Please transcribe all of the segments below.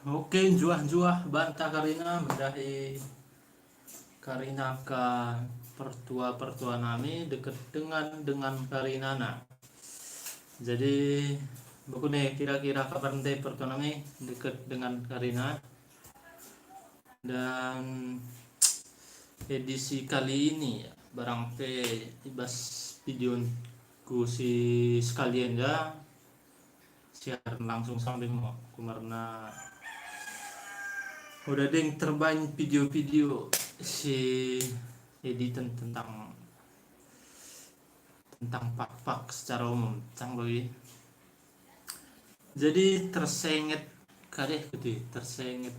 Oke, juah-juah bantah Karina mendahi Karina ka pertua-pertua nami deket dengan Karina na. Jadi buku nih kira-kira kabar nanti pertua nami deket dengan Karina dan edisi kali ini ya barang pe ibas video ku si sekalian ya siaran langsung sampai mau kumarna udah deng terbanyak video-video si editan tentang pak-pak secara umum canggih. Jadi tersenget kadeh gitu tersenget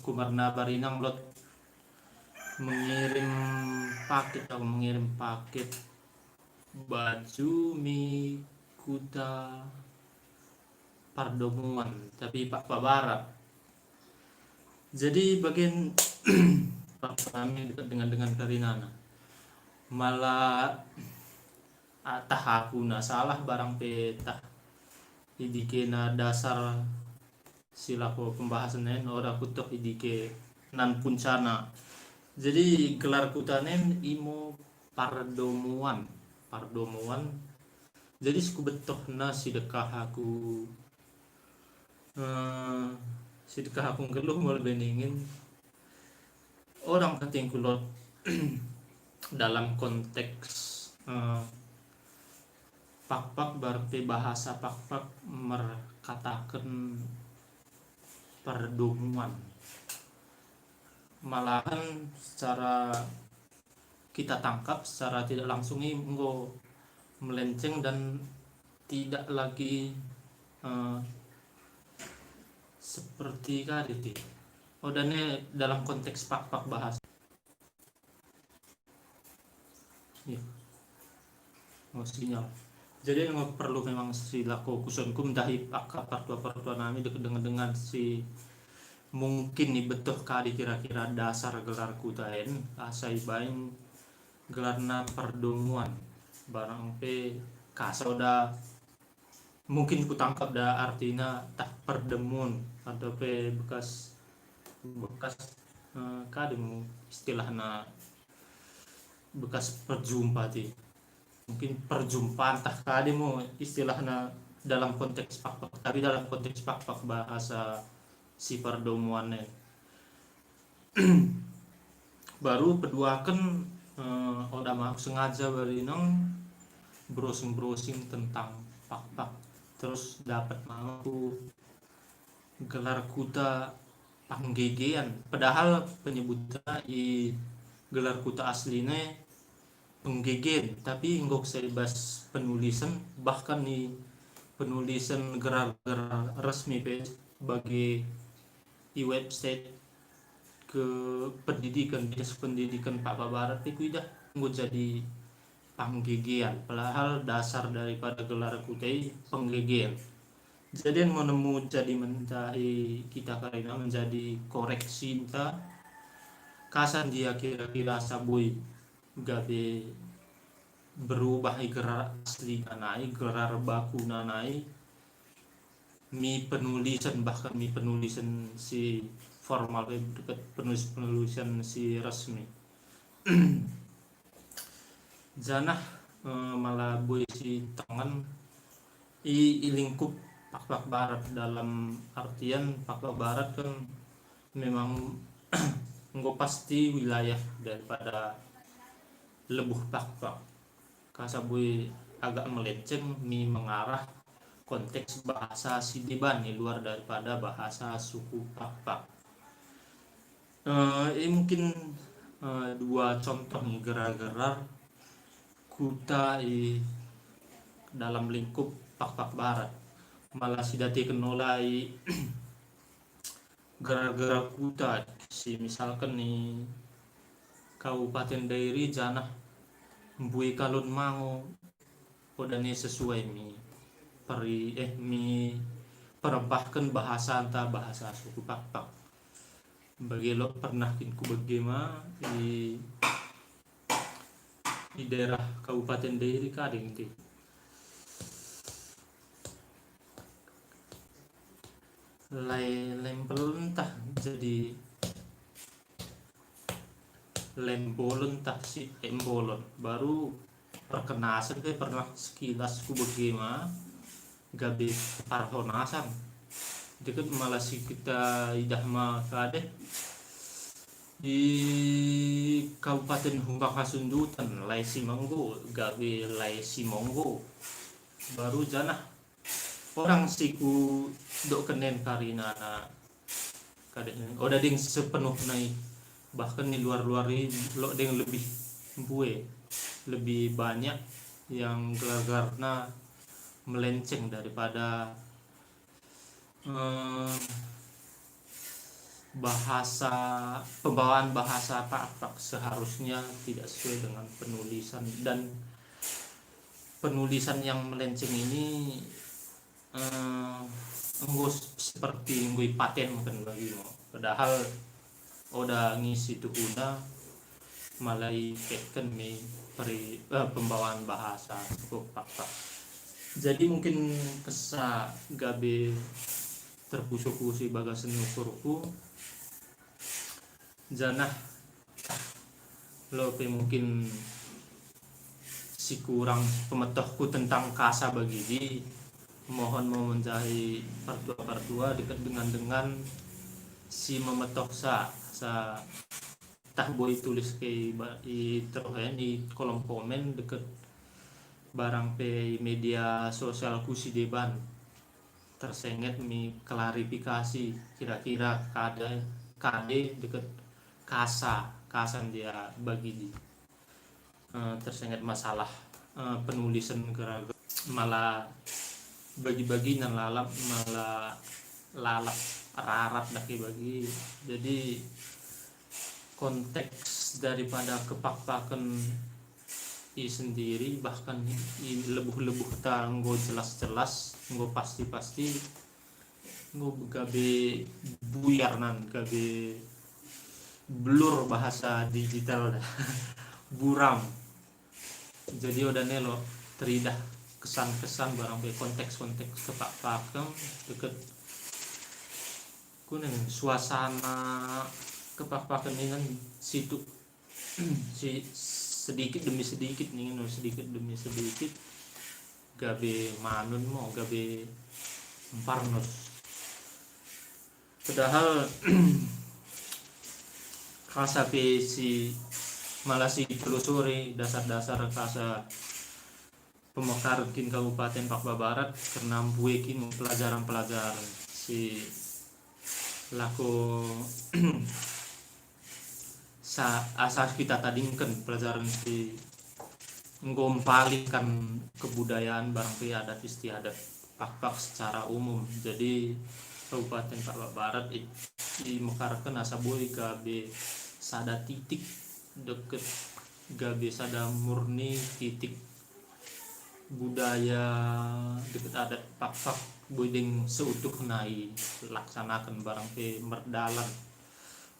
kumarna barinang lot mengirim paket baju mi kuda pardomuan tapi pak barat. Jadi bagian kami dekat dengan Karinana malah tah aku na salah barang petah idikena dasar silako pembahasannya ora kutok idike nan puncana. Jadi gelar kutanen imo pardomuan jadi suku betoh na sidekah aku sidekah aku ngeluh mulai beningin orang kating kulot dalam konteks pak-pak berarti bahasa pak-pak merkatakan perdomuan malahan secara kita tangkap secara tidak langsung ini melenceng dan tidak lagi seperti tadi. Oh dan ini dalam konteks pak-pak bahasa. Ya, mau sinyal. Jadi yang perlu memang silaku kusunkum dahi partua-partua nami dengan si mungkin nih betul kali kira-kira dasar gelar kutain asai bain gelarna perdomuan barang pe kasoda mungkin ku tangkap dah artinya tak perdemun atau pe bekas kademu istilahnya bekas perjumpa ti mungkin perjumpaan tak kademu istilahnya dalam konteks pak tapi dalam konteks pak bahasa si perdomuannya baru peduakan udah mau sengaja barinang browsing tentang pak terus dapat mampu gelar kuta panggegean padahal penyebutannya i gelar kuta aslinya penggegen tapi nggak sebas penulisan bahkan nih penulisan gerar-gerar resmi bagi di website ke pendidikan dinas pendidikan Pak Barat itu udah nggak jadi panggegean padahal dasar daripada gelar kutai penggegean jadi yang menemu jadi mencari kita karena menjadi koreksi kita kasan dia kira-kira sabui gabe berubah gerar asli nanai gerar baku nanai mi penulisan bahkan mi penulisan si formal dekat penulisan si resmi janah malah boy si tangan i lingkup pak barat dalam artian pak barat kan memang nggak pasti wilayah daripada lebuh pak kasaboy agak melenceng mi mengarah konteks bahasa Sidiban luar daripada bahasa suku pak ini mungkin dua contoh nih gerar-gerar kuta dalam lingkup pak barat malah sidati kenolai gerar-gerar kuta si misalkan nih Kabupaten Dairi janah mbui kalun mau podane sesuai mi perebahkan bahasa anta bahasa suku pak bagi lo pernah kinku bagaimana di daerah Kabupaten Dairi kadang ti lempel entah jadi lembolon entah si embolon baru perkenasan pernah sekilas ku bagaimana gabe parhonasan deket malah si kita idah mah kade di Kabupaten Humbang Hasundutan Lai Simonggo gawe Lai Simonggo baru janah orang siku dok kenen karina na kadang udah ding sepenuh naik bahkan di luar ini lo ding lebih bue lebih banyak yang gelar-gelarna melenceng daripada bahasa pembawaan bahasa Pak seharusnya tidak sesuai dengan penulisan dan penulisan yang melenceng ini seperti ngui paten mungkin bagi mo padahal udah ngisi tuhuna malai keken mi pembawaan bahasa cukup fakta jadi mungkin kesa gabe terpusu-pusi bagasan nukurku janah lo mungkin si kurang pemetohku tentang kasa bagi di mohon mau menjadi partua dekat dengan si memetoh sa tah boleh tulis ke di kolom komen deket barang pe media sosial kusi deban tersenget mi klarifikasi kira-kira kade deket kasan dia bagi di tersenget masalah penulisan gerak malah bagi-bagi dan lalap malah lalap rarat lagi bagi jadi konteks daripada kepakpakan sendiri bahkan lebuh-lebuh tanggo jelas-jelas nggo pasti-pasti nggo gabe buyar nan gabe blur bahasa digital buram jadi udah nelo teridah kesan-kesan barang be konteks-konteks kepakpakan deket kunen suasana kepakpakan ini kan situ si sedikit demi sedikit gabe manun mo gabe parnos padahal kasa pe si malah si telusuri dasar-dasar kasa pemekarin Kabupaten Papua Barat karena buekin pelajaran-pelajaran si laku asal kita tadi kan pelajaran si ngompalikan kebudayaan barang adat istiadat pak secara umum jadi Kabupaten Papua Barat di mekarkan asabui gabe sada titik deket gabe sada murni titik budaya deket adat pak buding seutuh nai laksanakan barang pe merdalan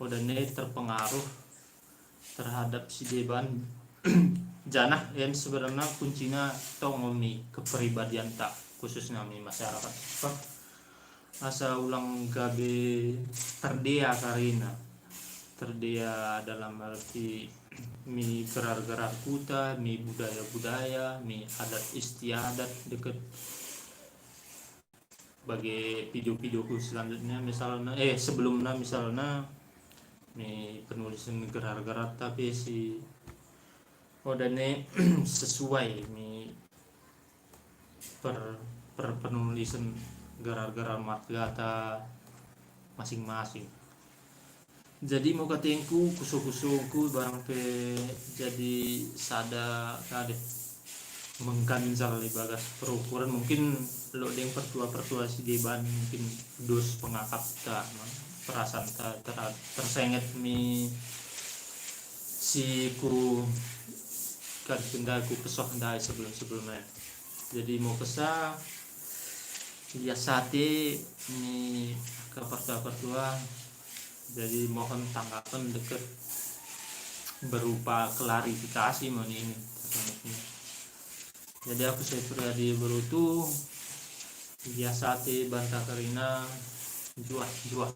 udah terpengaruh terhadap si deban janah yang sebenarnya kuncinya tongomi kepribadian tak khususnya mi masyarakat pak asa ulang gabe terdia karina terdia dalam arti mi gerar-gerar kuta mi budaya-budaya mi adat istiadat deket bagi video-videoku selanjutnya misalnya sebelumnya misalnya mi penulisan gerar-gerar tapi si odane sesuai mi penulisan gerar-gerar margata masing-masing jadi mau katengku kusu-kusuku barang pe jadi sada kade mengganjal di bagas perukuran mungkin lo deng pertua si deban mungkin dos pengakap ta perasaan tersenget mi si ku kan ku kesoh ndai sebelumnya jadi mau kesah ya sate mi ke pertua jadi mohon tanggapan deket berupa klarifikasi mau ini jadi aku saya pribadi berutu ya sate bantah karina jual